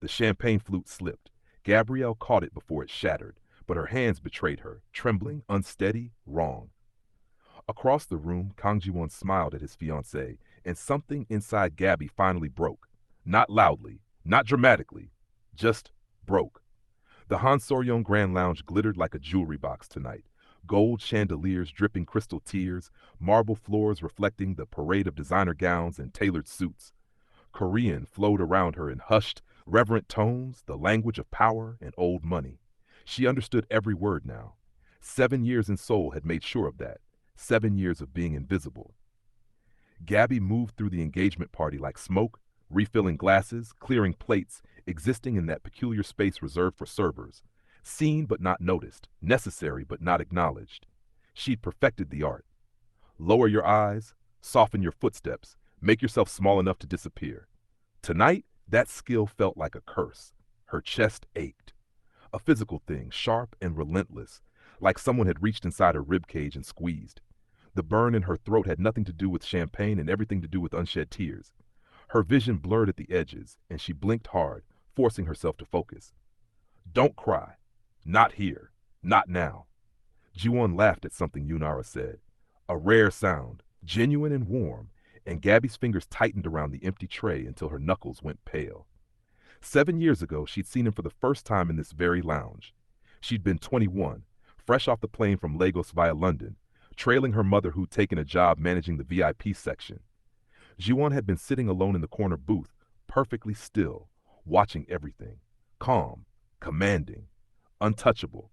The champagne flute slipped. Gabrielle caught it before it shattered, but her hands betrayed her, trembling, unsteady, wrong. Across the room, Kang Jiwon smiled at his fiancée, and something inside Gabby finally broke. Not loudly, not dramatically, just broke. The Han Soryong Grand Lounge glittered like a jewelry box tonight. Gold chandeliers dripping crystal tears, marble floors reflecting the parade of designer gowns and tailored suits. Korean flowed around her in hushed, reverent tones, the language of power and old money. She understood every word now. 7 years in Seoul had made sure of that. 7 years of being invisible. Gabby moved through the engagement party like smoke, refilling glasses, clearing plates, existing in that peculiar space reserved for servers. Seen but not noticed, necessary but not acknowledged. She'd perfected the art. Lower your eyes, soften your footsteps, make yourself small enough to disappear. Tonight, that skill felt like a curse. Her chest ached. A physical thing, sharp and relentless, like someone had reached inside her ribcage and squeezed. The burn in her throat had nothing to do with champagne and everything to do with unshed tears. Her vision blurred at the edges, and she blinked hard, forcing herself to focus. Don't cry. Not here. Not now. Jiwon laughed at something Yunara said. A rare sound, genuine and warm, and Gabby's fingers tightened around the empty tray until her knuckles went pale. 7 years ago, she'd seen him for the first time in this very lounge. She'd been 21, fresh off the plane from Lagos via London, trailing her mother who'd taken a job managing the VIP section. Jiwon had been sitting alone in the corner booth, perfectly still, watching everything. Calm, commanding, untouchable.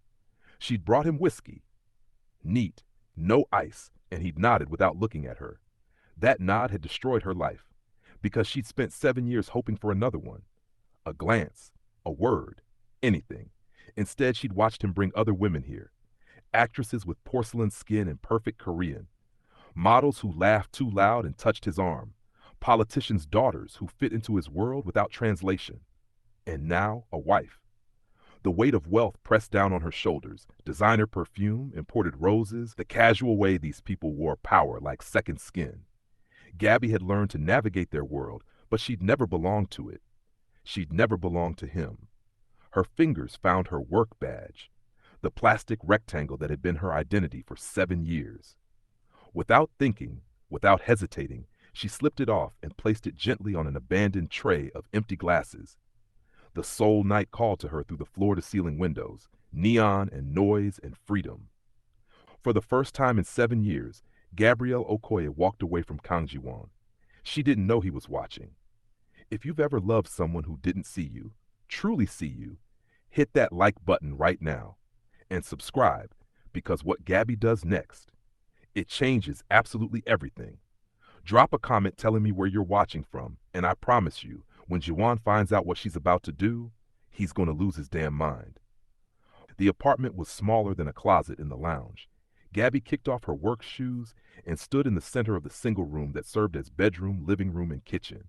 She'd brought him whiskey. Neat, no ice, and he'd nodded without looking at her. That nod had destroyed her life, because she'd spent 7 years hoping for another one. A glance, a word, anything. Instead, she'd watched him bring other women here. Actresses with porcelain skin and perfect Korean. Models who laughed too loud and touched his arm. Politicians' daughters who fit into his world without translation. And now, a wife. The weight of wealth pressed down on her shoulders, designer perfume, imported roses, the casual way these people wore power like second skin. Gabby had learned to navigate their world, but she'd never belonged to it. She'd never belonged to him. Her fingers found her work badge, the plastic rectangle that had been her identity for 7 years. Without thinking, without hesitating, she slipped it off and placed it gently on an abandoned tray of empty glasses. The Seoul night called to her through the floor-to-ceiling windows, neon and noise and freedom. For the first time in 7 years, Gabrielle Okoye walked away from Kang Jiwon. She didn't know he was watching. If you've ever loved someone who didn't see you, truly see you, hit that like button right now. And subscribe, because what Gabby does next, it changes absolutely everything. Drop a comment telling me where you're watching from, and I promise you, when Jiwon finds out what she's about to do, he's going to lose his damn mind. The apartment was smaller than a closet in the lounge. Gabby kicked off her work shoes and stood in the center of the single room that served as bedroom, living room, and kitchen.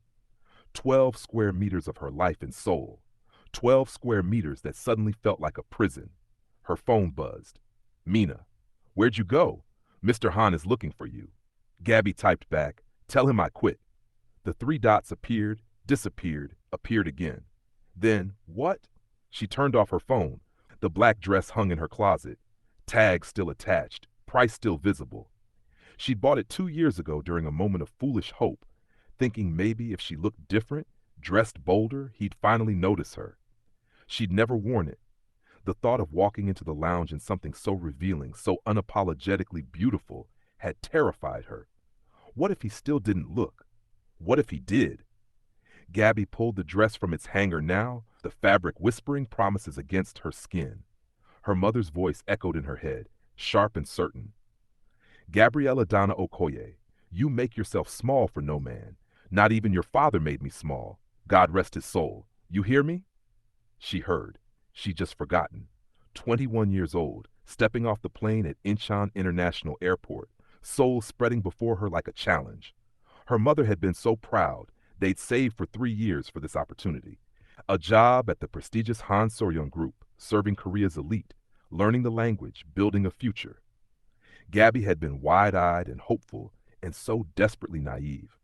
12 square meters of her life and soul. 12 square meters that suddenly felt like a prison. Her phone buzzed. Mina, where'd you go? Mr. Han is looking for you. Gabby typed back, tell him I quit. The 3 dots appeared, disappeared, appeared again. Then, what? She turned off her phone. The black dress hung in her closet. Tag still attached, price still visible. She'd bought it 2 years ago during a moment of foolish hope, thinking maybe if she looked different, dressed bolder, he'd finally notice her. She'd never worn it. The thought of walking into the lounge in something so revealing, so unapologetically beautiful, had terrified her. What if he still didn't look? What if he did? Gabby pulled the dress from its hanger now, the fabric whispering promises against her skin. Her mother's voice echoed in her head, sharp and certain. Gabrielle Donna Okoye, you make yourself small for no man. Not even your father made me small. God rest his soul. You hear me? She heard. She'd just forgotten. 21 years old, stepping off the plane at Incheon International Airport, soul spreading before her like a challenge. Her mother had been so proud, they'd saved for 3 years for this opportunity. A job at the prestigious Han Soryong Group, serving Korea's elite, learning the language, building a future. Gabby had been wide-eyed and hopeful and so desperately naive.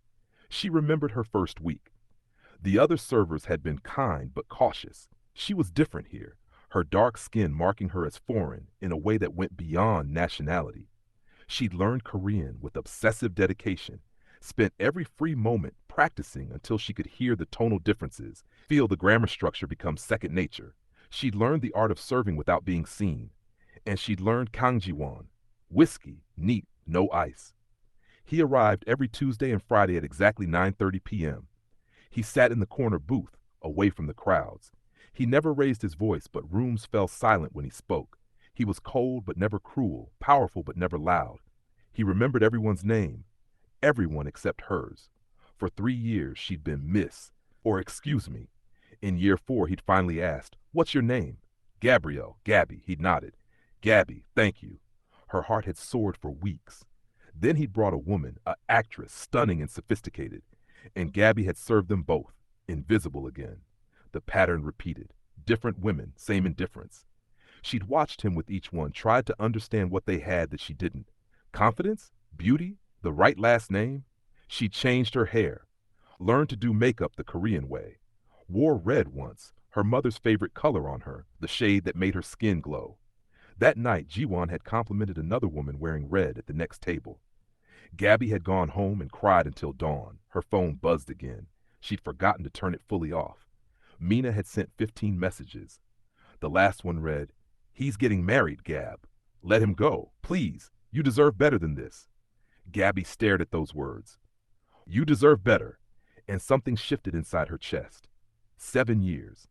She remembered her first week. The other servers had been kind but cautious. She was different here, her dark skin marking her as foreign in a way that went beyond nationality. She'd learned Korean with obsessive dedication, spent every free moment practicing until she could hear the tonal differences, feel the grammar structure become second nature. She'd learned the art of serving without being seen, and she'd learned Kang Jiwon, whiskey, neat, no ice. He arrived every Tuesday and Friday at exactly 9:30 p.m. He sat in the corner booth, away from the crowds. He never raised his voice, but rooms fell silent when he spoke. He was cold but never cruel, powerful but never loud. He remembered everyone's name, everyone except hers. For 3 years she'd been Miss, or excuse me. In year 4 he'd finally asked, "What's your name?" "Gabrielle, Gabby," he'd nodded. "Gabby, thank you." Her heart had soared for weeks. Then he'd brought a woman, an actress, stunning and sophisticated. And Gabby had served them both, invisible again. The pattern repeated. Different women, same indifference. She'd watched him with each one, tried to understand what they had that she didn't. Confidence? Beauty? The right last name? She'd changed her hair, learned to do makeup the Korean way, wore red once, her mother's favorite color on her, the shade that made her skin glow. That night, Jiwon had complimented another woman wearing red at the next table. Gabby had gone home and cried until dawn. Her phone buzzed again. She'd forgotten to turn it fully off. Mina had sent 15 messages. The last one read, "He's getting married, Gab. Let him go, please. You deserve better than this." Gabby stared at those words. You deserve better. And something shifted inside her chest. 7 years.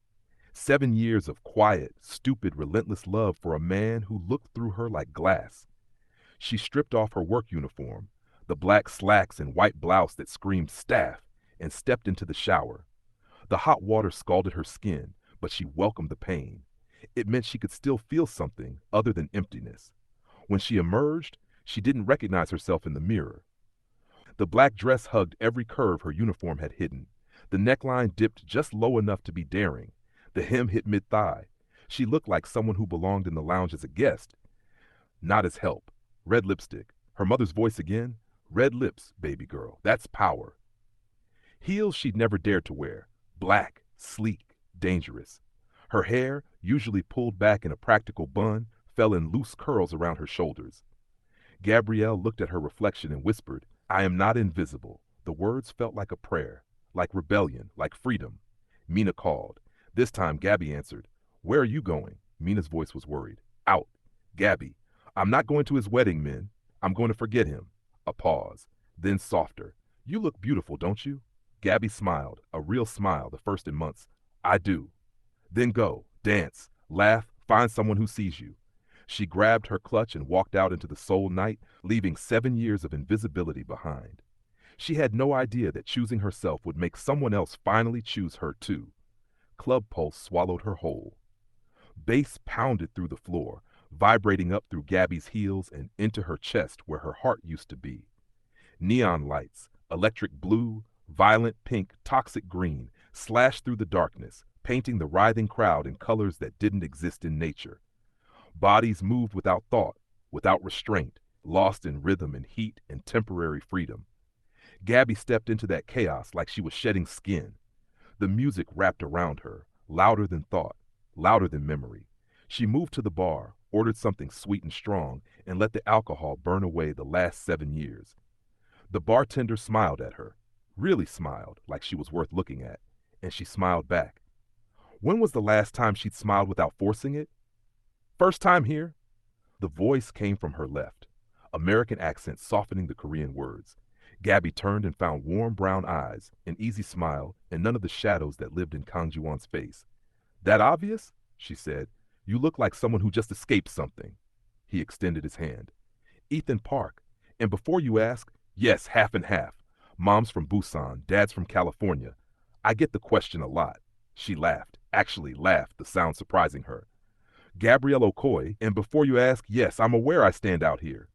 7 years of quiet, stupid, relentless love for a man who looked through her like glass. She stripped off her work uniform, the black slacks and white blouse that screamed staff, and stepped into the shower. The hot water scalded her skin, but she welcomed the pain. It meant she could still feel something other than emptiness. When she emerged, she didn't recognize herself in the mirror. The black dress hugged every curve her uniform had hidden. The neckline dipped just low enough to be daring. The hem hit mid-thigh. She looked like someone who belonged in the lounge as a guest, not as help. Red lipstick. Her mother's voice again. Red lips, baby girl. That's power. Heels she'd never dared to wear. Black, sleek, dangerous. Her hair, usually pulled back in a practical bun, fell in loose curls around her shoulders. Gabrielle looked at her reflection and whispered, "I am not invisible." The words felt like a prayer, like rebellion, like freedom. Mina called. This time Gabby answered. "Where are you going?" Mina's voice was worried. "Out." Gabby. "I'm not going to his wedding, Min. I'm going to forget him." A pause. Then softer. "You look beautiful, don't you?" Gabby smiled, a real smile, the first in months. "I do." "Then go, dance, laugh, find someone who sees you." She grabbed her clutch and walked out into the soul night, leaving 7 years of invisibility behind. She had no idea that choosing herself would make someone else finally choose her too. Club pulse swallowed her whole. Bass pounded through the floor, vibrating up through Gabby's heels and into her chest where her heart used to be. Neon lights, electric blue, violent pink, toxic green, slashed through the darkness, painting the writhing crowd in colors that didn't exist in nature. Bodies moved without thought, without restraint, lost in rhythm and heat and temporary freedom. Gabby stepped into that chaos like she was shedding skin. The music wrapped around her, louder than thought, louder than memory. She moved to the bar, ordered something sweet and strong, and let the alcohol burn away the last 7 years. The bartender smiled at her, really smiled like she was worth looking at, and she smiled back. When was the last time she'd smiled without forcing it? "First time here?" The voice came from her left, American accent softening the Korean words. Gabby turned and found warm brown eyes, an easy smile, and none of the shadows that lived in Kang Jiwon's face. "That obvious?" she said. "You look like someone who just escaped something." He extended his hand. "Ethan Park. And before you ask, yes, half and half. Mom's from Busan, dad's from California. I get the question a lot." She laughed, actually laughed, the sound surprising her. "Gabrielle Okoye, and before you ask, yes, I'm aware I stand out here."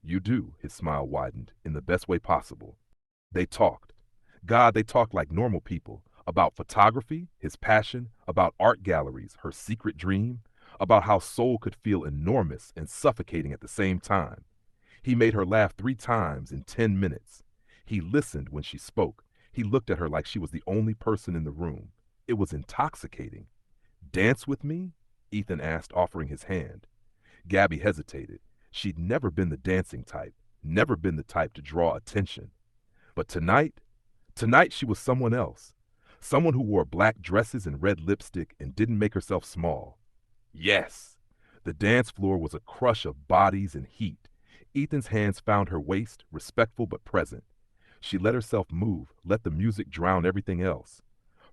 "You do," his smile widened, in the best way possible. They talked. God, they talked like normal people, about photography, his passion, about art galleries, her secret dream, about how soul could feel enormous and suffocating at the same time. He made her laugh 3 times in 10 minutes. He listened when she spoke. He looked at her like she was the only person in the room. It was intoxicating. Dance with me? Ethan asked, offering his hand. Gabby hesitated. She'd never been the dancing type, never been the type to draw attention. But tonight she was someone else. Someone who wore black dresses and red lipstick and didn't make herself small. Yes! The dance floor was a crush of bodies and heat. Ethan's hands found her waist, respectful but present. She let herself move, let the music drown everything else.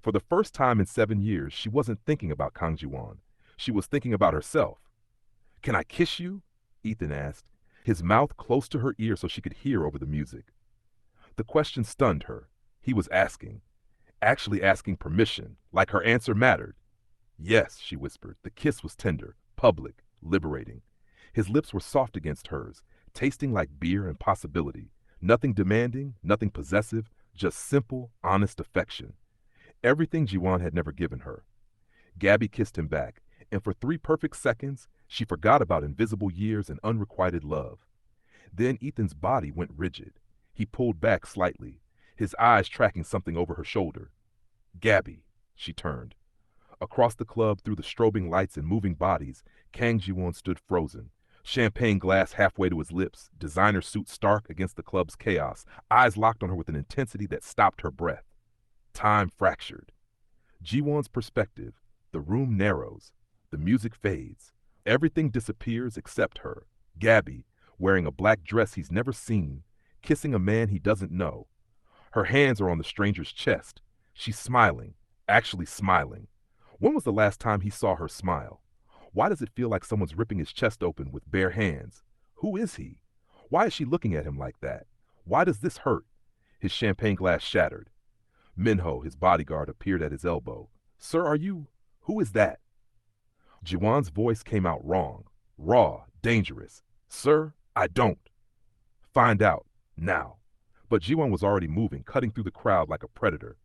For the first time in 7 years, she wasn't thinking about Kang Jiwon. She was thinking about herself. Can I kiss you? Ethan asked, his mouth close to her ear so she could hear over the music. The question stunned her. He was asking, actually asking permission, like her answer mattered. Yes, she whispered. The kiss was tender, public, liberating. His lips were soft against hers, tasting like beer and possibility. Nothing demanding, nothing possessive, just simple, honest affection. Everything Jiwon had never given her. Gabby kissed him back, and for 3 perfect seconds, she forgot about invisible years and unrequited love. Then Ethan's body went rigid. He pulled back slightly, his eyes tracking something over her shoulder. Gabby, she turned. Across the club, through the strobing lights and moving bodies, Kang Jiwon stood frozen, champagne glass halfway to his lips, designer suit stark against the club's chaos, eyes locked on her with an intensity that stopped her breath. Time fractured. Jiwon's perspective, the room narrows, the music fades. Everything disappears except her, Gabby, wearing a black dress he's never seen, kissing a man he doesn't know. Her hands are on the stranger's chest. She's smiling, actually smiling. When was the last time he saw her smile? Why does it feel like someone's ripping his chest open with bare hands? Who is he? Why is she looking at him like that? Why does this hurt? His champagne glass shattered. Minho, his bodyguard, appeared at his elbow. Sir, are you? Who is that? Jiwon's voice came out wrong, raw, dangerous. Sir, I don't. Find out, now. But Jiwon was already moving, cutting through the crowd like a predator.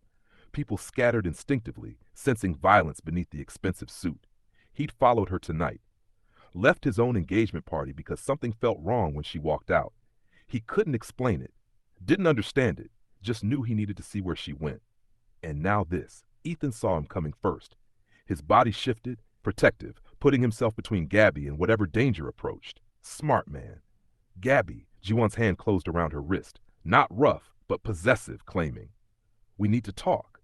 People scattered instinctively, sensing violence beneath the expensive suit. He'd followed her tonight. Left his own engagement party because something felt wrong when she walked out. He couldn't explain it, didn't understand it, just knew he needed to see where she went. And now this. Ethan saw him coming first. His body shifted, protective, putting himself between Gabby and whatever danger approached. Smart man. Gabby, Jiwon's hand closed around her wrist. Not rough, but possessive, claiming, we need to talk.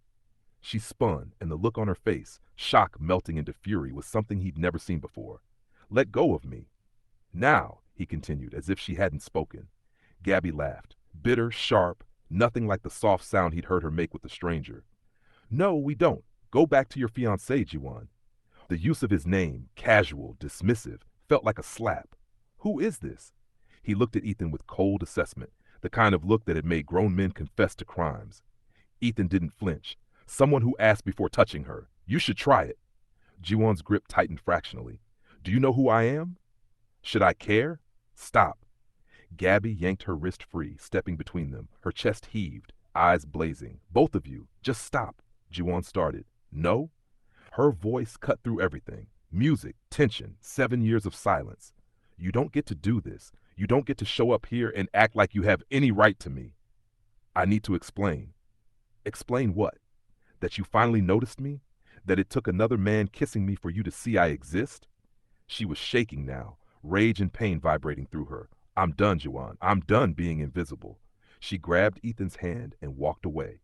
She spun, and the look on her face, shock melting into fury, was something he'd never seen before. Let go of me. Now, he continued, as if she hadn't spoken. Gabby laughed, bitter, sharp, nothing like the soft sound he'd heard her make with the stranger. No, we don't. Go back to your fiancé, Jiwon. The use of his name, casual, dismissive, felt like a slap. Who is this? He looked at Ethan with cold assessment, the kind of look that had made grown men confess to crimes. Ethan didn't flinch. Someone who asked before touching her. You should try it. Jiwon's grip tightened fractionally. Do you know who I am? Should I care? Stop. Gabby yanked her wrist free, stepping between them. Her chest heaved, eyes blazing. Both of you, just stop. Jiwon started. No? Her voice cut through everything. Music, tension, 7 years of silence. You don't get to do this. You don't get to show up here and act like you have any right to me. I need to explain. Explain what? That you finally noticed me? That it took another man kissing me for you to see I exist? She was shaking now, rage and pain vibrating through her. I'm done, Jiwon. I'm done being invisible. She grabbed Ethan's hand and walked away.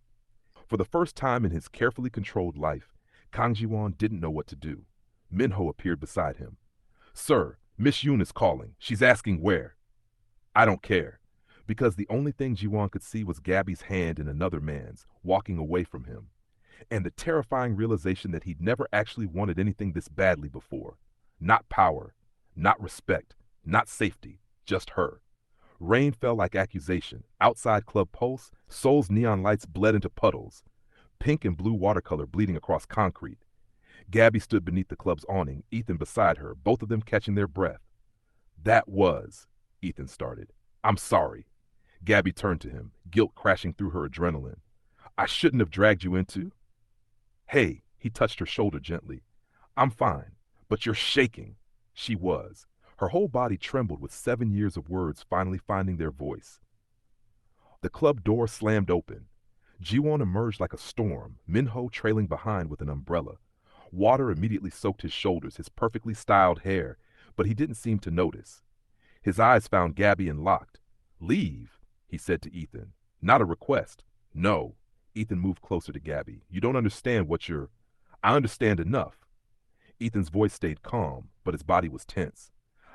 For the first time in his carefully controlled life, Kang Jiwon didn't know what to do. Minho appeared beside him. Sir, Miss Yoon is calling. She's asking where. I don't care. Because the only thing Jiwon could see was Gabby's hand in another man's, walking away from him. And the terrifying realization that he'd never actually wanted anything this badly before. Not power, not respect, not safety, just her. Rain fell like accusation. Outside Club Pulse, Seoul's neon lights bled into puddles. Pink and blue watercolor bleeding across concrete. Gabby stood beneath the club's awning, Ethan beside her, both of them catching their breath. That was, Ethan started. I'm sorry. Gabby turned to him, guilt crashing through her adrenaline. I shouldn't have dragged you into. Hey, he touched her shoulder gently. I'm fine, but you're shaking. She was. Her whole body trembled with 7 years of words finally finding their voice. The club door slammed open. Jiwon emerged like a storm, Minho trailing behind with an umbrella. Water immediately soaked his shoulders, his perfectly styled hair, but he didn't seem to notice. His eyes found Gabby and locked. "Leave," he said to Ethan. "Not a request." "No." Ethan moved closer to Gabby. "You don't understand what you're—" "I understand enough." Ethan's voice stayed calm, but his body was tense.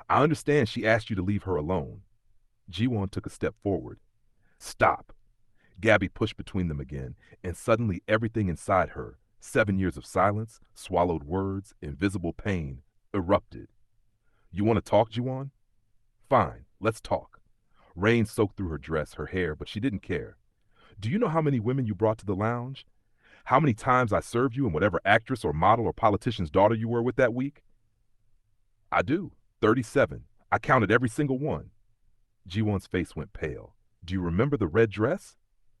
"I understand she asked you to leave her alone." Jiwon took a step forward. "Stop." Gabby pushed between them again, and suddenly everything inside her, 7 years of silence, swallowed words, invisible pain, erupted. "You want to talk, Jiwon? Fine, let's talk." Rain soaked through her dress, her hair, but she didn't care. "Do you know how many women you brought to the lounge? How many times I served you and whatever actress or model or politician's daughter you were with that week?" "I do. 37. I counted every single one." Jiwon's face went pale. "Do you remember the red dress?"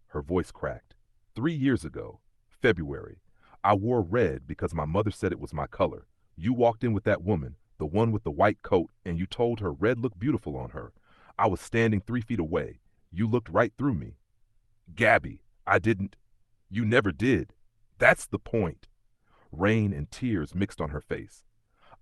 Her voice cracked. 3 years ago, February. I wore red because my mother said it was my color. You walked in with that woman, the one with the white coat, and you told her red looked beautiful on her. I was standing 3 feet away. You looked right through me." "Gabby, I didn't—" "You never did. That's the point." Rain and tears mixed on her face.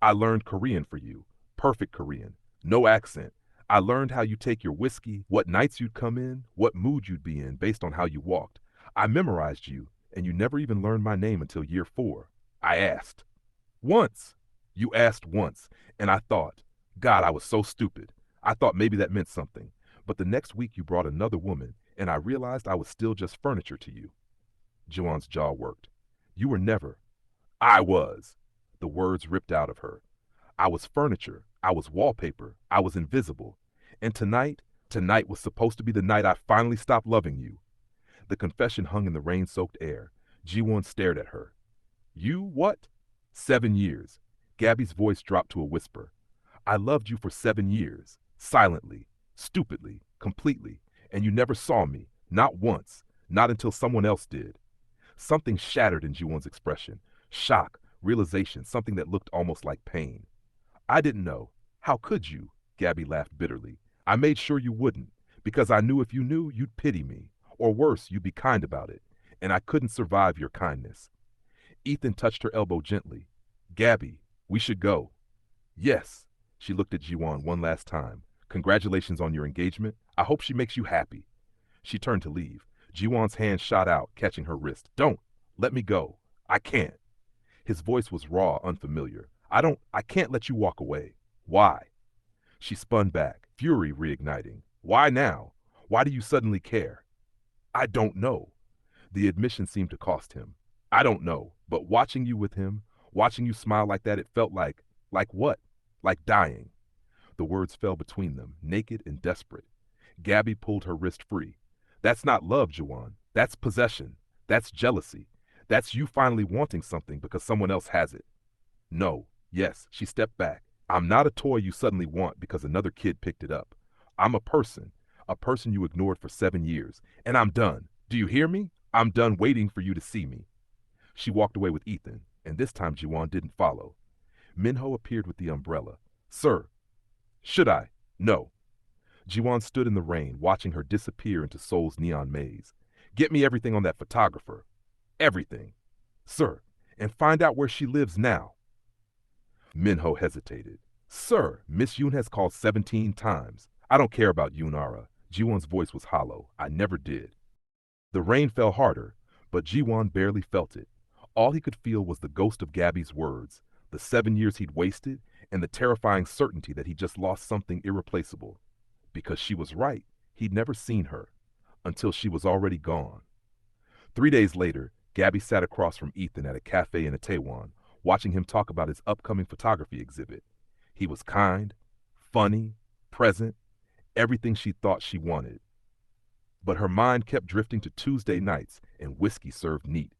"I learned Korean for you. Perfect Korean. No accent. I learned how you take your whiskey, what nights you'd come in, what mood you'd be in based on how you walked. I memorized you, and you never even learned my name until year 4. I asked. Once. You asked once, and I thought, God, I was so stupid. I thought maybe that meant something. But the next week you brought another woman, and I realized I was still just furniture to you." Juwan's jaw worked. "You were never—" "I was." The words ripped out of her. "I was furniture. I was wallpaper. I was invisible. And tonight was supposed to be the night I finally stopped loving you." The confession hung in the rain-soaked air. Jiwon stared at her. "You what?" "7 years." Gabby's voice dropped to a whisper. "I loved you for 7 years. Silently. Stupidly. Completely. And you never saw me. Not once. Not until someone else did." Something shattered in Jiwon's expression. Shock, realization, something that looked almost like pain. "I didn't know. How could you?" Gabby laughed bitterly. "I made sure you wouldn't, because I knew if you knew, you'd pity me. Or worse, you'd be kind about it. And I couldn't survive your kindness." Ethan touched her elbow gently. "Gabby, we should go." "Yes." She looked at Jiwon one last time. "Congratulations on your engagement. I hope she makes you happy." She turned to leave. Jiwon's hand shot out, catching her wrist. "Don't. Let me go. I can't." His voice was raw, unfamiliar. I can't let you walk away." "Why?" She spun back, fury reigniting. "Why now? Why do you suddenly care?" "I don't know." The admission seemed to cost him. "I don't know, but watching you with him, watching you smile like that, it felt like what? Like dying." The words fell between them, naked and desperate. Gabby pulled her wrist free. "That's not love, Jiwon. That's possession. That's jealousy. That's you finally wanting something because someone else has it." "No." "Yes." She stepped back. "I'm not a toy you suddenly want because another kid picked it up. I'm a person you ignored for 7 years. And I'm done. Do you hear me? I'm done waiting for you to see me." She walked away with Ethan, and this time Jiwon didn't follow. Minho appeared with the umbrella. "Sir." "Should I?" "No." Jiwon stood in the rain, watching her disappear into Seoul's neon maze. "Get me everything on that photographer. Everything." "Sir, and find out where she lives now." Minho hesitated. "Sir, Miss Yoon has called 17 times. I don't care about Yoonara." Jiwon's voice was hollow. "I never did." The rain fell harder, but Jiwon barely felt it. All he could feel was the ghost of Gabby's words, the 7 years he'd wasted, and the terrifying certainty that he just lost something irreplaceable. Because she was right, he'd never seen her, until she was already gone. 3 days later, Gabby sat across from Ethan at a cafe in Itaewon, watching him talk about his upcoming photography exhibit. He was kind, funny, present, everything she thought she wanted. But her mind kept drifting to Tuesday nights and whiskey served neat.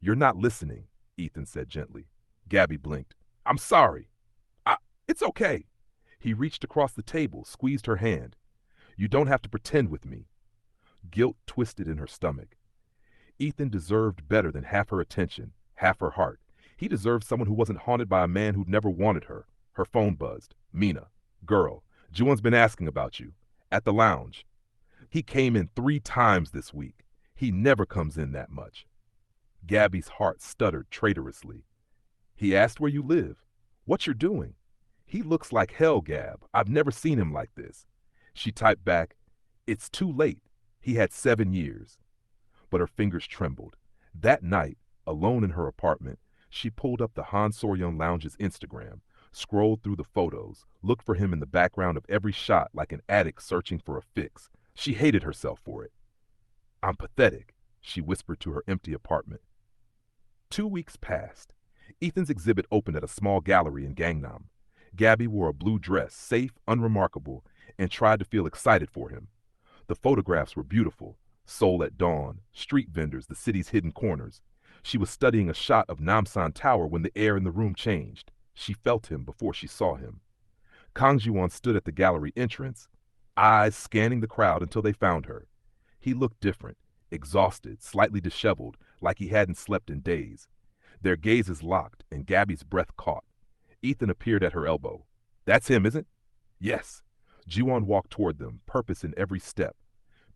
"You're not listening," Ethan said gently. Gabby blinked. "I'm sorry. It's okay." He reached across the table, squeezed her hand. "You don't have to pretend with me." Guilt twisted in her stomach. Ethan deserved better than half her attention, half her heart. He deserved someone who wasn't haunted by a man who'd never wanted her. Her phone buzzed. "Mina. Girl. Jiwon's been asking about you. At the lounge. He came in 3 times this week." He never comes in that much. Gabby's heart stuttered traitorously. He asked where you live. What you're doing. He looks like hell, Gab. I've never seen him like this. She typed back, it's too late. He had 7 years. But her fingers trembled. That night, alone in her apartment, she pulled up the Han Soryeon Lounge's Instagram, scrolled through the photos, looked for him in the background of every shot like an addict searching for a fix. She hated herself for it. I'm pathetic, she whispered to her empty apartment. 2 weeks passed. Ethan's exhibit opened at a small gallery in Gangnam. Gabby wore a blue dress, safe, unremarkable, and tried to feel excited for him. The photographs were beautiful. Seoul at dawn, street vendors, the city's hidden corners. She was studying a shot of Namsan Tower when the air in the room changed. She felt him before she saw him. Kang Jiwon stood at the gallery entrance, eyes scanning the crowd until they found her. He looked different, exhausted, slightly disheveled, like he hadn't slept in days. Their gazes locked, and Gabby's breath caught. Ethan appeared at her elbow. That's him, isn't it? Yes. Jiwon walked toward them, purpose in every step.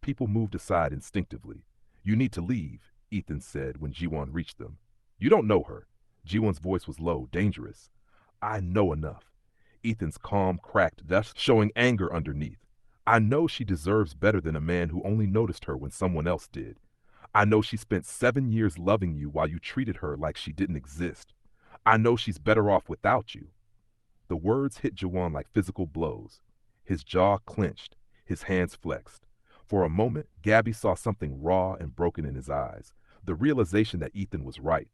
People moved aside instinctively. You need to leave, Ethan said when Jiwon reached them. You don't know her. Jiwon's voice was low, dangerous. I know enough. Ethan's calm cracked, thus showing anger underneath. I know she deserves better than a man who only noticed her when someone else did. I know she spent 7 years loving you while you treated her like she didn't exist. I know she's better off without you. The words hit Jiwon like physical blows. His jaw clenched, his hands flexed. For a moment, Gabby saw something raw and broken in his eyes, the realization that Ethan was right.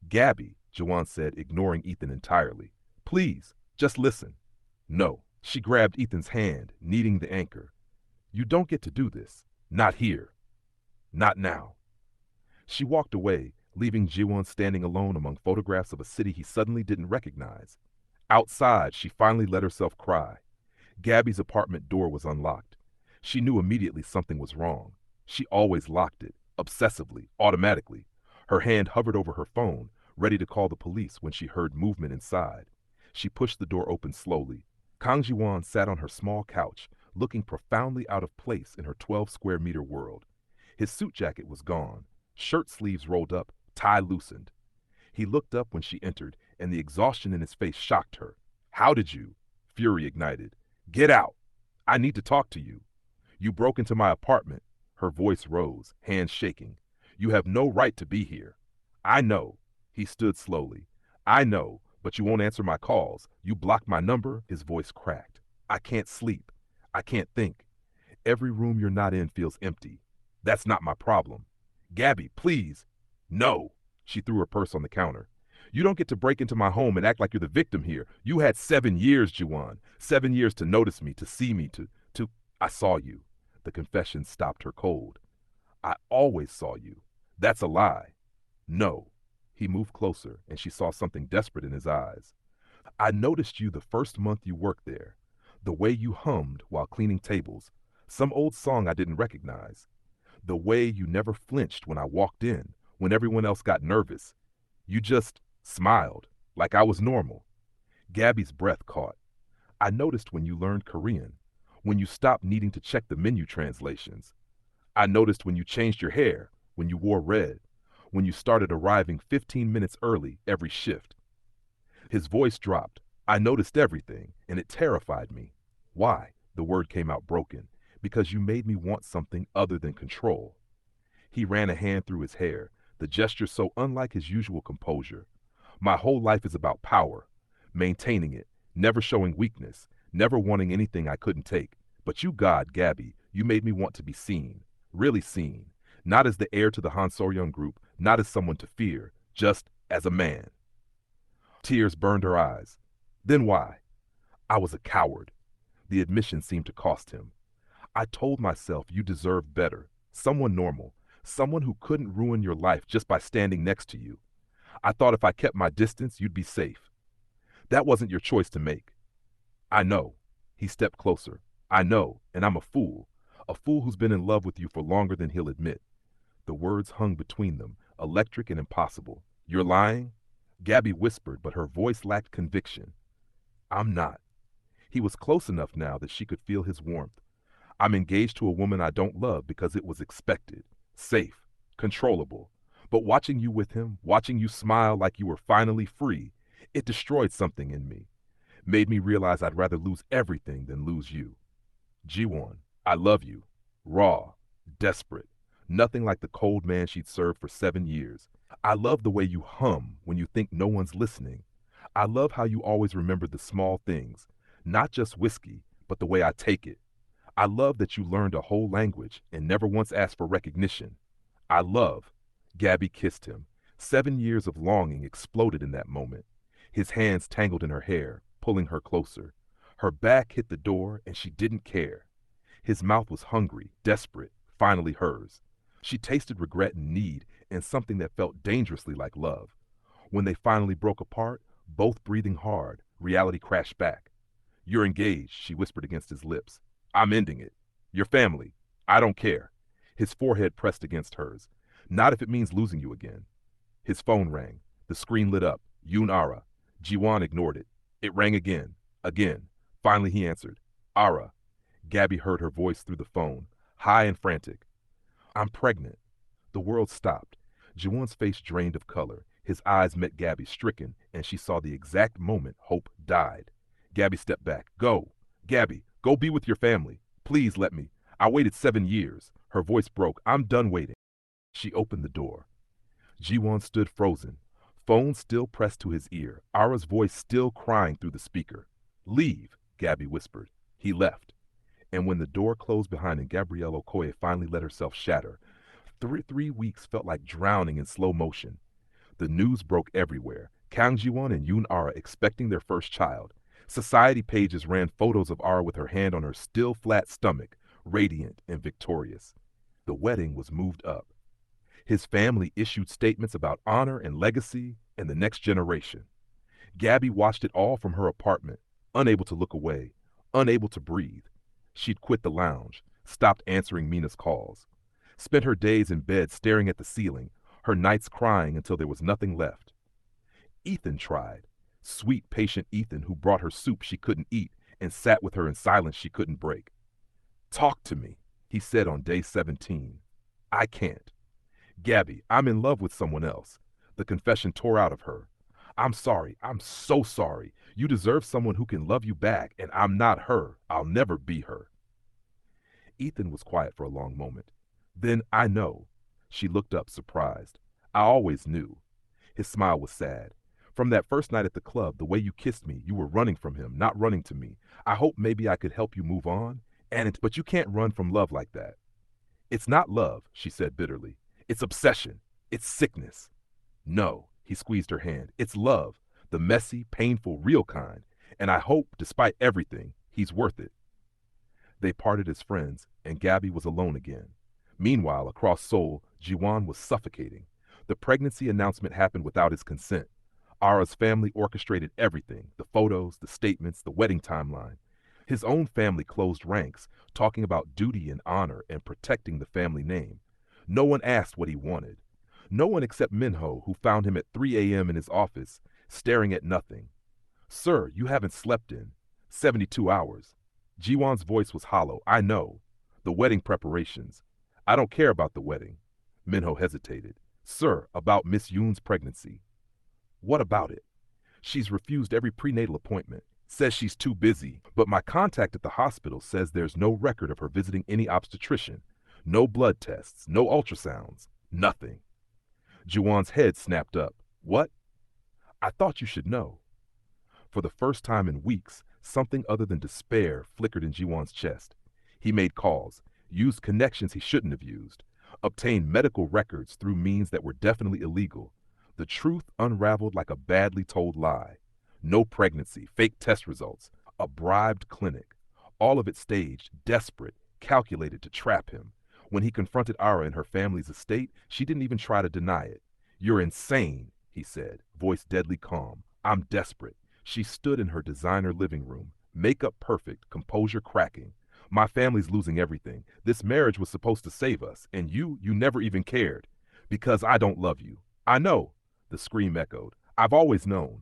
Gabby, Jiwon said, ignoring Ethan entirely. Please, just listen. No. She grabbed Ethan's hand, needing the anchor. You don't get to do this. Not here. Not now. She walked away, leaving Jiwon standing alone among photographs of a city he suddenly didn't recognize. Outside, she finally let herself cry. Gabby's apartment door was unlocked. She knew immediately something was wrong. She always locked it, obsessively, automatically. Her hand hovered over her phone, ready to call the police when she heard movement inside. She pushed the door open slowly. Kang Jiwon sat on her small couch, looking profoundly out of place in her 12-square-meter world. His suit jacket was gone, shirt sleeves rolled up, tie loosened. He looked up when she entered, and the exhaustion in his face shocked her. How did you? Fury ignited. Get out! I need to talk to you. You broke into my apartment. Her voice rose, hands shaking. You have no right to be here. I know. He stood slowly. I know, but you won't answer my calls. You blocked my number. His voice cracked. I can't sleep. I can't think. Every room you're not in feels empty. That's not my problem. Gabby, please. No. She threw her purse on the counter. You don't get to break into my home and act like you're the victim here. You had 7 years, Jiwon. 7 years to notice me, to see me, to... I saw you. The confession stopped her cold. I always saw you. That's a lie. No. He moved closer, and she saw something desperate in his eyes. I noticed you the first month you worked there. The way you hummed while cleaning tables. Some old song I didn't recognize. The way you never flinched when I walked in, when everyone else got nervous. You just smiled, like I was normal. Gabby's breath caught. I noticed when you learned Korean, when you stopped needing to check the menu translations. I noticed when you changed your hair, when you wore red, when you started arriving 15 minutes early every shift. His voice dropped. I noticed everything, and it terrified me. Why? The word came out broken. Because you made me want something other than control. He ran a hand through his hair, the gesture so unlike his usual composure. My whole life is about power, maintaining it, never showing weakness, never wanting anything I couldn't take. But you, God, Gabby, you made me want to be seen, really seen, not as the heir to the Han Soryeon group, not as someone to fear, just as a man. Tears burned her eyes. Then why? I was a coward. The admission seemed to cost him. I told myself you deserved better, someone normal, someone who couldn't ruin your life just by standing next to you. I thought if I kept my distance, you'd be safe. That wasn't your choice to make. I know. He stepped closer. I know, and I'm a fool who's been in love with you for longer than he'll admit. The words hung between them, electric and impossible. You're lying? Gabby whispered, but her voice lacked conviction. I'm not. He was close enough now that she could feel his warmth. I'm engaged to a woman I don't love because it was expected. safe, controllable. But watching you with him, watching you smile like you were finally free, it destroyed something in me. Made me realize I'd rather lose everything than lose you. Jiwon, I love you. Raw, desperate. Nothing like the cold man she'd served for 7 years. I love the way you hum when you think no one's listening. I love how you always remember the small things, not just whiskey, but the way I take it. I love that you learned a whole language and never once asked for recognition. I love. Gabby kissed him. 7 years of longing exploded in that moment. His hands tangled in her hair, pulling her closer. Her back hit the door and she didn't care. His mouth was hungry, desperate, finally hers. She tasted regret and need and something that felt dangerously like love. When they finally broke apart, both breathing hard, reality crashed back. You're engaged, she whispered against his lips. I'm ending it. Your family. I don't care. His forehead pressed against hers. Not if it means losing you again. His phone rang. The screen lit up. Yoon Ara. Jiwon ignored it. It rang again. Again. Finally he answered. Ara. Gabby heard her voice through the phone, high and frantic. I'm pregnant. The world stopped. Jiwon's face drained of color. His eyes met Gabby's, stricken, and she saw the exact moment hope died. Gabby stepped back. Go. Gabby, go be with your family. Please let me. I waited 7 years. Her voice broke. I'm done waiting. She opened the door. Jiwon stood frozen, phone still pressed to his ear, Ara's voice still crying through the speaker. Leave, Gabby whispered. He left. And when the door closed behind him, Gabrielle Okoye finally let herself shatter. Three weeks felt like drowning in slow motion. The news broke everywhere. Kang Jiwon and Yoon Ara expecting their first child. Society pages ran photos of Ara with her hand on her still flat stomach, radiant and victorious. The wedding was moved up. His family issued statements about honor and legacy and the next generation. Gabby watched it all from her apartment, unable to look away, unable to breathe. She'd quit the lounge, stopped answering Mina's calls, spent her days in bed staring at the ceiling, her nights crying until there was nothing left. Ethan tried. Sweet, patient Ethan who brought her soup she couldn't eat and sat with her in silence she couldn't break. Talk to me, he said on day 17. I can't. Gabby, I'm in love with someone else. The confession tore out of her. I'm sorry. I'm so sorry. You deserve someone who can love you back, and I'm not her. I'll never be her. Ethan was quiet for a long moment. Then I know. She looked up, surprised. I always knew. His smile was sad. From that first night at the club, the way you kissed me, you were running from him, not running to me. I hope maybe I could help you move on. But you can't run from love like that. It's not love, she said bitterly. It's obsession. It's sickness. No, he squeezed her hand. It's love, the messy, painful, real kind. And I hope, despite everything, he's worth it. They parted as friends, and Gabby was alone again. Meanwhile, across Seoul, Jiwon was suffocating. The pregnancy announcement happened without his consent. Ara's family orchestrated everything, the photos, the statements, the wedding timeline. His own family closed ranks, talking about duty and honor and protecting the family name. No one asked what he wanted. No one except Minho, who found him at 3 a.m. in his office, staring at nothing. Sir, you haven't slept in 72 hours. Jiwon's voice was hollow. I know. The wedding preparations. I don't care about the wedding. Minho hesitated. Sir, about Miss Yoon's pregnancy. What about it? She's refused every prenatal appointment. Says she's too busy. But my contact at the hospital says there's no record of her visiting any obstetrician. No blood tests, no ultrasounds, nothing. Jiwon's head snapped up. What? I thought you should know. For the first time in weeks, something other than despair flickered in Jiwon's chest. He made calls, used connections he shouldn't have used, obtained medical records through means that were definitely illegal. The truth unraveled like a badly told lie. No pregnancy, fake test results, a bribed clinic. All of it staged, desperate, calculated to trap him. When he confronted Ara in her family's estate, she didn't even try to deny it. You're insane, he said, voice deadly calm. I'm desperate. She stood in her designer living room, makeup perfect, composure cracking. My family's losing everything. This marriage was supposed to save us, and you never even cared. Because I don't love you. I know, the scream echoed. I've always known.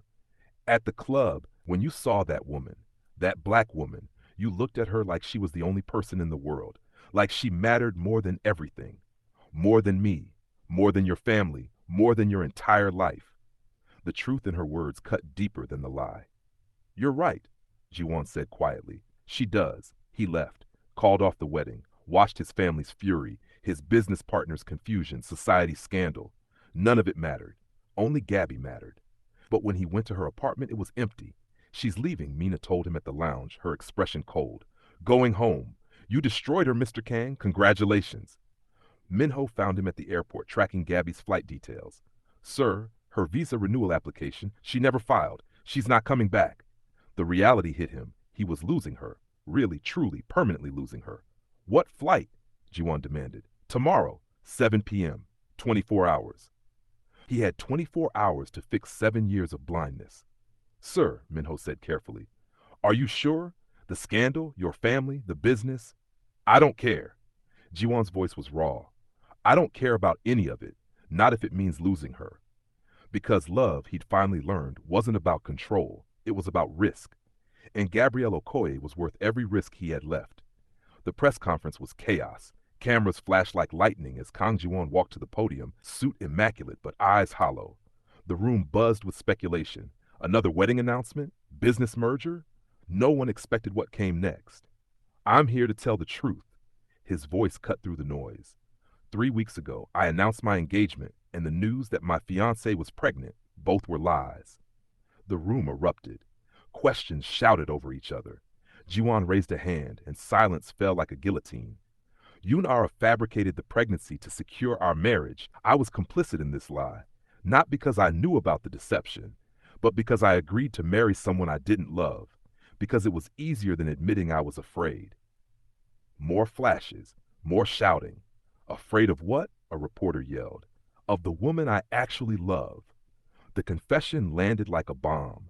At the club, when you saw that woman, that black woman, you looked at her like she was the only person in the world, like she mattered more than everything. More than me, more than your family, more than your entire life. The truth in her words cut deeper than the lie. You're right, Jiwon said quietly. She does. He left, called off the wedding, watched his family's fury, his business partner's confusion, society's scandal. None of it mattered. Only Gabby mattered. But when he went to her apartment, it was empty. She's leaving, Mina told him at the lounge, her expression cold. Going home. You destroyed her, Mr. Kang. Congratulations. Minho found him at the airport, tracking Gabby's flight details. Sir, her visa renewal application, she never filed. She's not coming back. The reality hit him. He was losing her. Really, truly, permanently losing her. What flight? Jiwon demanded. Tomorrow, 7 p.m., 24 hours. He had 24 hours to fix 7 years of blindness. Sir, Minho said carefully, are you sure? The scandal, your family, the business? I don't care. Jiwon's voice was raw. I don't care about any of it, not if it means losing her. Because love, he'd finally learned, wasn't about control. It was about risk. And Gabrielle Okoye was worth every risk he had left. The press conference was chaos. Cameras flashed like lightning as Kang Jiwon walked to the podium, suit immaculate but eyes hollow. The room buzzed with speculation. Another wedding announcement? Business merger? No one expected what came next. I'm here to tell the truth. His voice cut through the noise. 3 weeks ago, I announced my engagement, and the news that my fiancée was pregnant, both were lies. The room erupted. Questions shouted over each other. Jiwon raised a hand, and silence fell like a guillotine. Yunara fabricated the pregnancy to secure our marriage. I was complicit in this lie, not because I knew about the deception, but because I agreed to marry someone I didn't love, because it was easier than admitting I was afraid. More flashes, more shouting. Afraid of what? A reporter yelled. Of the woman I actually love. The confession landed like a bomb.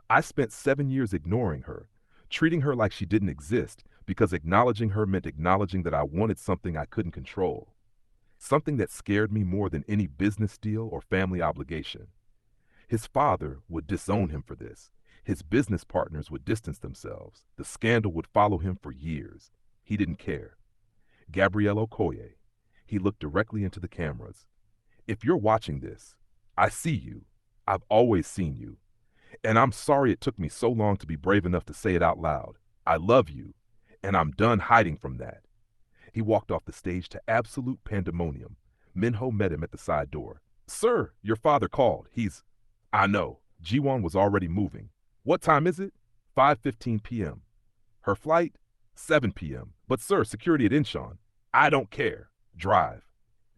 I spent 7 years ignoring her, treating her like she didn't exist, because acknowledging her meant acknowledging that I wanted something I couldn't control. Something that scared me more than any business deal or family obligation. His father would disown him for this. His business partners would distance themselves. The scandal would follow him for years. He didn't care. Gabrielle Okoye. He looked directly into the cameras. If you're watching this, I see you. I've always seen you. And I'm sorry it took me so long to be brave enough to say it out loud. I love you, and I'm done hiding from that. He walked off the stage to absolute pandemonium. Minho met him at the side door. Sir, your father called. I know. Jiwon was already moving. What time is it? 5:15 p.m. Her flight? 7 p.m. But sir, security at Incheon. I don't care. Drive.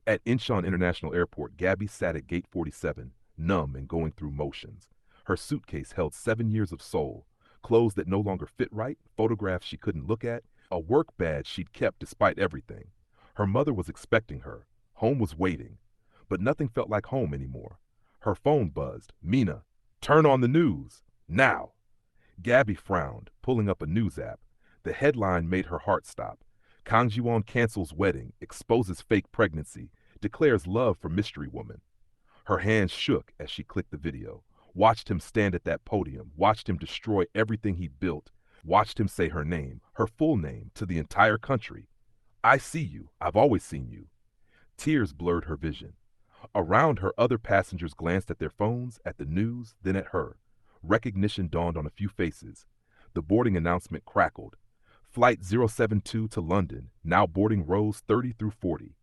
At Incheon International Airport, Gabby sat at gate 47, numb and going through motions. Her suitcase held 7 years of soul, clothes that no longer fit right, photographs she couldn't look at, a work badge she'd kept despite everything. Her mother was expecting her. Home was waiting. But nothing felt like home anymore. Her phone buzzed. Mina, turn on the news. Now. Gabby frowned, pulling up a news app. The headline made her heart stop. Kang Jiwon cancels wedding, exposes fake pregnancy, declares love for mystery woman. Her hands shook as she clicked the video. Watched him stand at that podium, watched him destroy everything he'd built, watched him say her name, her full name, to the entire country. I see you. I've always seen you. Tears blurred her vision. Around her, other passengers glanced at their phones, at the news, then at her. Recognition dawned on a few faces. The boarding announcement crackled. Flight 072 to London, now boarding rows 30 through 40.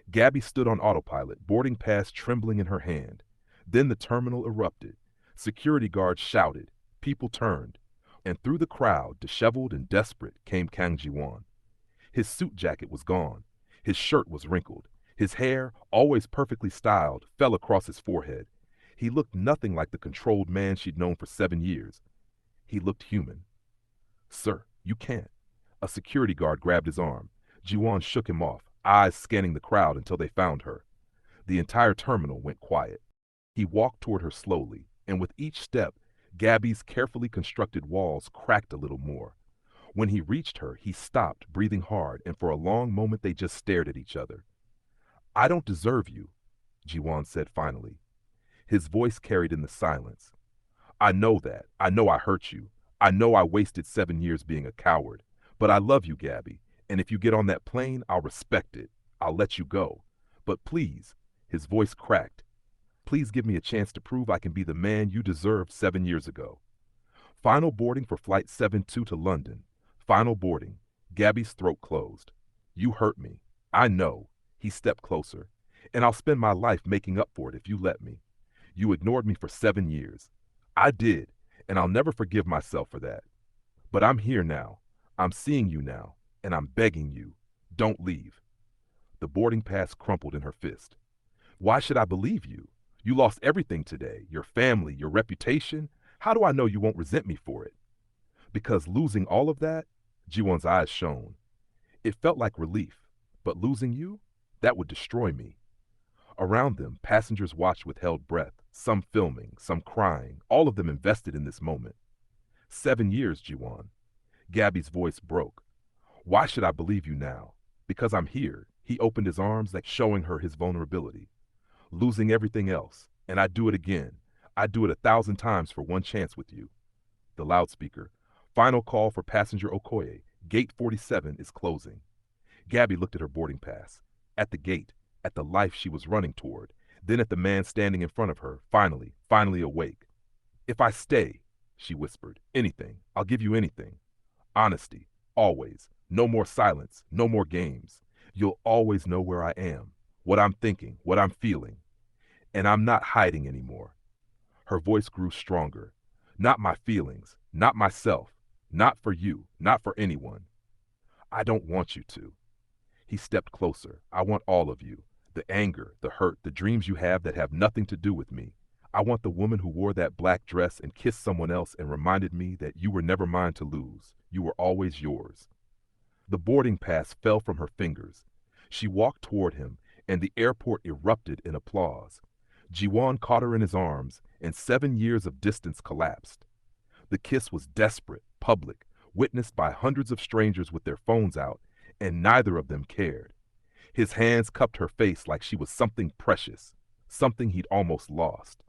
Gabby stood on autopilot, boarding pass trembling in her hand. Then the terminal erupted. Security guards shouted. People turned. And through the crowd, disheveled and desperate, came Kang Jiwon. His suit jacket was gone. His shirt was wrinkled. His hair, always perfectly styled, fell across his forehead. He looked nothing like the controlled man she'd known for 7 years. He looked human. Sir, you can't. A security guard grabbed his arm. Jiwon shook him off, eyes scanning the crowd until they found her. The entire terminal went quiet. He walked toward her slowly, and with each step, Gabby's carefully constructed walls cracked a little more. When he reached her, he stopped, breathing hard, and for a long moment they just stared at each other. I don't deserve you, Jiwon said finally. His voice carried in the silence. I know that. I know I hurt you. I know I wasted 7 years being a coward. But I love you, Gabby, and if you get on that plane, I'll respect it. I'll let you go. But please, his voice cracked, please give me a chance to prove I can be the man you deserved 7 years ago. Final boarding for Flight 72 to London. Final boarding. Gabby's throat closed. You hurt me. I know. He stepped closer. And I'll spend my life making up for it if you let me. You ignored me for 7 years. I did, and I'll never forgive myself for that. But I'm here now. I'm seeing you now, and I'm begging you. Don't leave. The boarding pass crumpled in her fist. Why should I believe you? You lost everything today, your family, your reputation. How do I know you won't resent me for it? Because losing all of that, Jiwon's eyes shone. It felt like relief, but losing you, that would destroy me. Around them, passengers watched with held breath, some filming, some crying, all of them invested in this moment. 7 years, Jiwon. Gabby's voice broke. Why should I believe you now? Because I'm here. He opened his arms, like showing her his vulnerability. Losing everything else, and I'd do it again. I'd do it 1,000 times for one chance with you. The loudspeaker. Final call for passenger Okoye. Gate 47 is closing. Gabby looked at her boarding pass. At the gate, at the life she was running toward, then at the man standing in front of her, finally awake. If I stay, she whispered, anything, I'll give you anything. Honesty, always. No more silence, no more games. You'll always know where I am, what I'm thinking, what I'm feeling. And I'm not hiding anymore. Her voice grew stronger. Not my feelings, not myself, not for you, not for anyone. I don't want you to. He stepped closer. I want all of you. The anger, the hurt, the dreams you have that have nothing to do with me. I want the woman who wore that black dress and kissed someone else and reminded me that you were never mine to lose. You were always yours. The boarding pass fell from her fingers. She walked toward him, and the airport erupted in applause. Jiwon caught her in his arms, and 7 years of distance collapsed. The kiss was desperate, public, witnessed by hundreds of strangers with their phones out, and neither of them cared. His hands cupped her face like she was something precious, something he'd almost lost.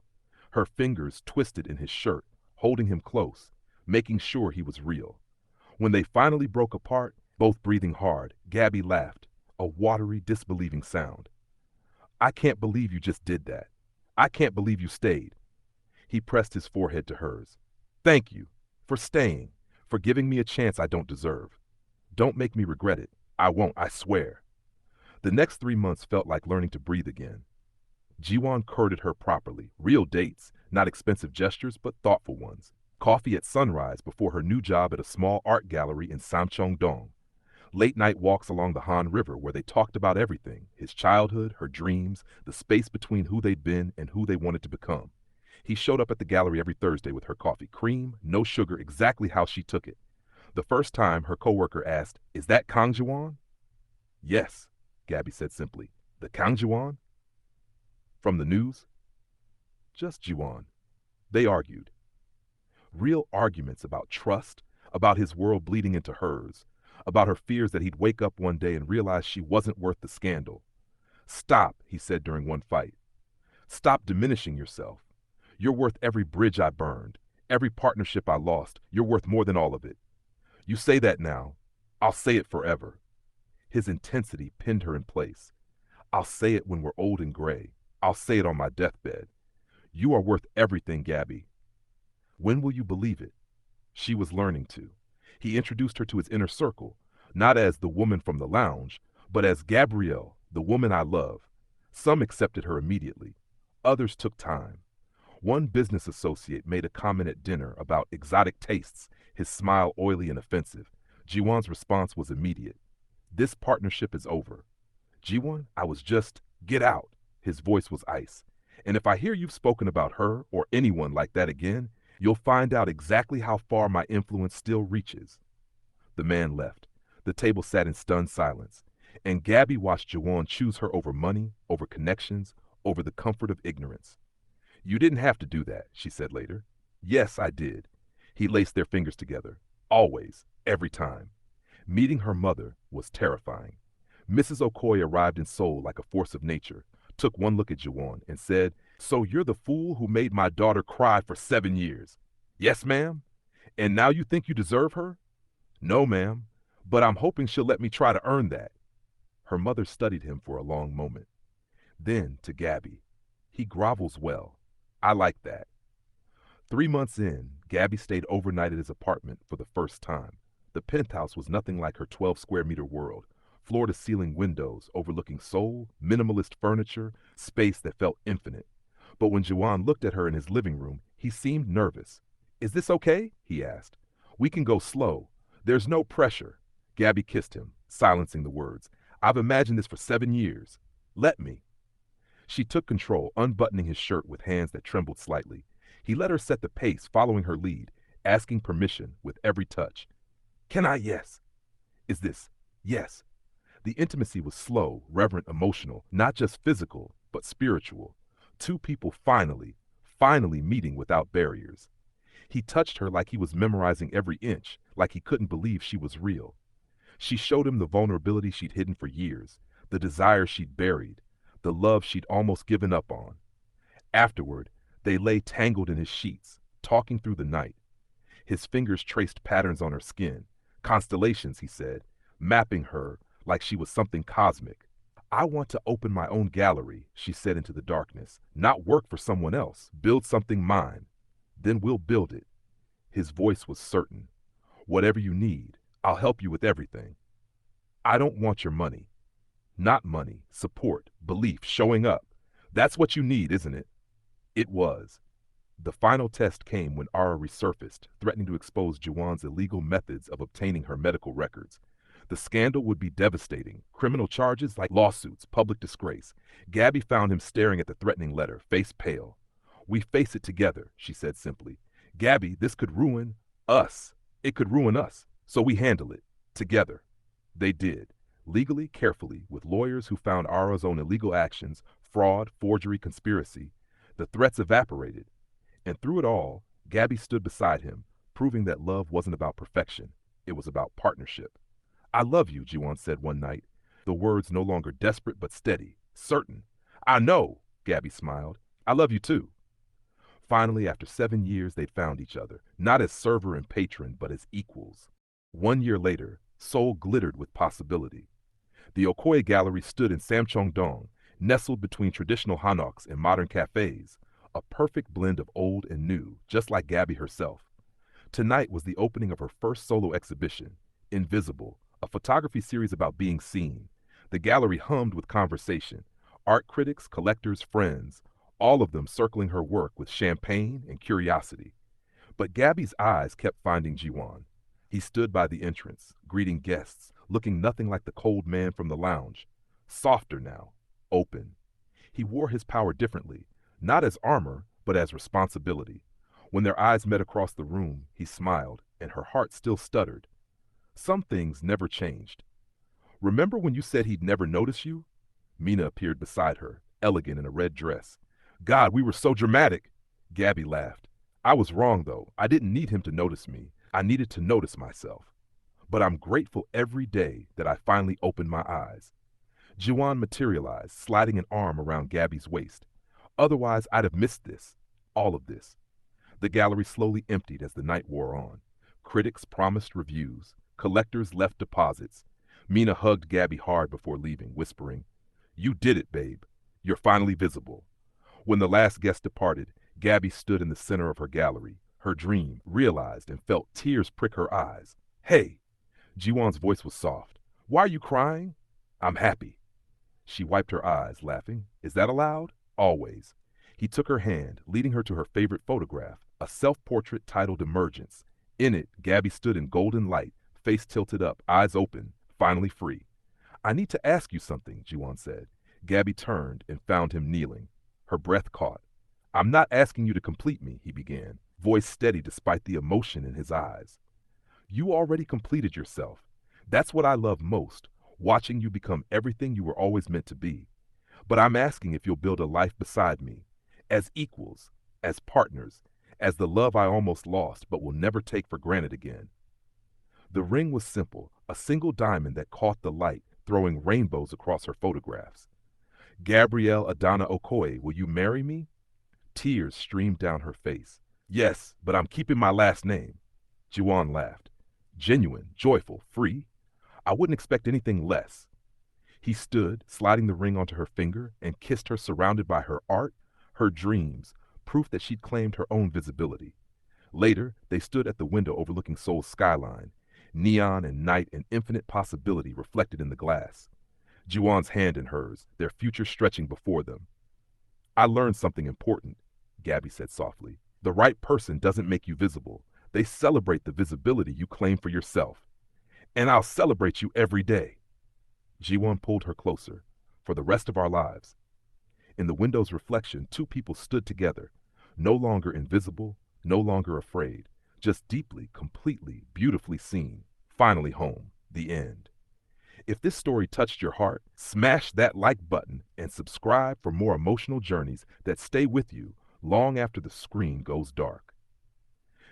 Her fingers twisted in his shirt, holding him close, making sure he was real. When they finally broke apart, both breathing hard, Gabby laughed, a watery, disbelieving sound. I can't believe you just did that. I can't believe you stayed. He pressed his forehead to hers. Thank you for staying, for giving me a chance I don't deserve. Don't make me regret it. I won't, I swear. The next 3 months felt like learning to breathe again. Jiwon courted her properly, real dates, not expensive gestures, but thoughtful ones. Coffee at sunrise before her new job at a small art gallery in Samcheong-dong. Late-night walks along the Han River where they talked about everything, his childhood, her dreams, the space between who they'd been and who they wanted to become. He showed up at the gallery every Thursday with her coffee, cream, no sugar, exactly how she took it. The first time, her coworker asked, "Is that Kang Jiwon?" "Yes," Gabby said simply. "The Kang Jiwon?" "From the news?" "Just Jiwon." They argued. Real arguments about trust, about his world bleeding into hers, about her fears that he'd wake up one day and realize she wasn't worth the scandal. "Stop," he said during one fight. "Stop diminishing yourself. You're worth every bridge I burned, every partnership I lost. You're worth more than all of it. You say that now. I'll say it forever." His intensity pinned her in place. "I'll say it when we're old and gray. I'll say it on my deathbed. You are worth everything, Gabby." When will you believe it? She was learning to. He introduced her to his inner circle, not as the woman from the lounge, but as Gabrielle, the woman I love. Some accepted her immediately. Others took time. One business associate made a comment at dinner about exotic tastes, his smile oily and offensive. Jiwon's response was immediate. "This partnership is over." "Jiwon, I was just, get out." His voice was ice. "And if I hear you've spoken about her or anyone like that again, you'll find out exactly how far my influence still reaches." The man left. The table sat in stunned silence, and Gabby watched Jiwon choose her over money, over connections, over the comfort of ignorance. "You didn't have to do that," she said later. "Yes, I did." He laced their fingers together. Always, every time. Meeting her mother was terrifying. Mrs. Okoye arrived in Seoul like a force of nature, took one look at Jiwon, and said, "So you're the fool who made my daughter cry for 7 years?" "Yes, ma'am." "And now you think you deserve her?" "No, ma'am. But I'm hoping she'll let me try to earn that." Her mother studied him for a long moment. Then to Gabby. He grovels well. I like that. 3 months in, Gabby stayed overnight at his apartment for the first time. The penthouse was nothing like her 12 square meter world. Floor to ceiling windows overlooking Seoul, minimalist furniture, space that felt infinite. But when Jiwon looked at her in his living room, he seemed nervous. Is this okay? He asked. We can go slow. There's no pressure. Gabby kissed him, silencing the words. I've imagined this for 7 years. Let me. She took control, unbuttoning his shirt with hands that trembled slightly. He let her set the pace, following her lead, asking permission with every touch. Can I? Yes. Is this? Yes. The intimacy was slow, reverent, emotional, not just physical, but spiritual. Two people finally meeting without barriers. He touched her like he was memorizing every inch, like he couldn't believe she was real. She showed him the vulnerability she'd hidden for years, the desire she'd buried, the love she'd almost given up on. Afterward, they lay tangled in his sheets, talking through the night. His fingers traced patterns on her skin, constellations, he said, mapping her like she was something cosmic. I want to open my own gallery, she said into the darkness, not work for someone else, build something mine. Then we'll build it. His voice was certain. Whatever you need, I'll help you with everything. I don't want your money. Not money, support, belief, showing up. That's what you need, isn't it? It was. The final test came when Ara resurfaced, threatening to expose Jiwon's illegal methods of obtaining her medical records. The scandal would be devastating. Criminal charges like lawsuits, public disgrace. Gabby found him staring at the threatening letter, face pale. We face it together, she said simply. Gabby, this could ruin us. It could ruin us. So we handle it. Together. They did. Legally, carefully, with lawyers who found Ara's own illegal actions, fraud, forgery, conspiracy. The threats evaporated. And through it all, Gabby stood beside him, proving that love wasn't about perfection. It was about partnership. I love you, Jiwon said one night, the words no longer desperate but steady, certain. I know, Gabby smiled. I love you too. Finally, after 7 years, they'd found each other, not as server and patron, but as equals. 1 year later, Seoul glittered with possibility. The Okoye Gallery stood in Samcheong-dong, nestled between traditional hanoks and modern cafes, a perfect blend of old and new, just like Gabby herself. Tonight was the opening of her first solo exhibition, Invisible, a photography series about being seen. The gallery hummed with conversation. Art critics, collectors, friends, all of them circling her work with champagne and curiosity. But Gabby's eyes kept finding Jiwon. He stood by the entrance, greeting guests, looking nothing like the cold man from the lounge. Softer now, open. He wore his power differently, not as armor, but as responsibility. When their eyes met across the room, he smiled, and her heart still stuttered. Some things never changed. Remember when you said he'd never notice you? Mina appeared beside her, elegant in a red dress. God, we were so dramatic. Gabby laughed. I was wrong, though. I didn't need him to notice me. I needed to notice myself. But I'm grateful every day that I finally opened my eyes. Jiwon materialized, sliding an arm around Gabby's waist. Otherwise, I'd have missed this. All of this. The gallery slowly emptied as the night wore on. Critics promised reviews. Collectors left deposits. Mina hugged Gabby hard before leaving, whispering, You did it, babe. You're finally visible. When the last guest departed, Gabby stood in the center of her gallery. Her dream, realized, and felt tears prick her eyes. Hey! Jiwon's voice was soft. Why are you crying? I'm happy. She wiped her eyes, laughing. Is that allowed? Always. He took her hand, leading her to her favorite photograph, a self-portrait titled Emergence. In it, Gabby stood in golden light, face tilted up, eyes open, finally free. I need to ask you something, Jiwon said. Gabby turned and found him kneeling. Her breath caught. I'm not asking you to complete me, he began, voice steady despite the emotion in his eyes. You already completed yourself. That's what I love most, watching you become everything you were always meant to be. But I'm asking if you'll build a life beside me, as equals, as partners, as the love I almost lost but will never take for granted again. The ring was simple, a single diamond that caught the light, throwing rainbows across her photographs. Gabrielle Adana Okoye, will you marry me? Tears streamed down her face. Yes, but I'm keeping my last name. Jiwon laughed. Genuine, joyful, free. I wouldn't expect anything less. He stood, sliding the ring onto her finger, and kissed her surrounded by her art, her dreams, proof that she'd claimed her own visibility. Later, they stood at the window overlooking Seoul's skyline, neon and night and infinite possibility reflected in the glass. Jiwon's hand in hers, their future stretching before them. I learned something important, Gabby said softly. The right person doesn't make you visible. They celebrate the visibility you claim for yourself. And I'll celebrate you every day. Jiwon pulled her closer. For the rest of our lives. In the window's reflection, two people stood together, no longer invisible, no longer afraid, just deeply, completely, beautifully seen. Finally home. The end. If this story touched your heart, smash that like button and subscribe for more emotional journeys that stay with you long after the screen goes dark.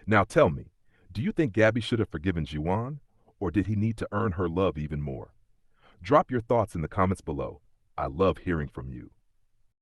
Now tell me, do you think Gabby should have forgiven Jiwon, or did he need to earn her love even more? Drop your thoughts in the comments below. I love hearing from you.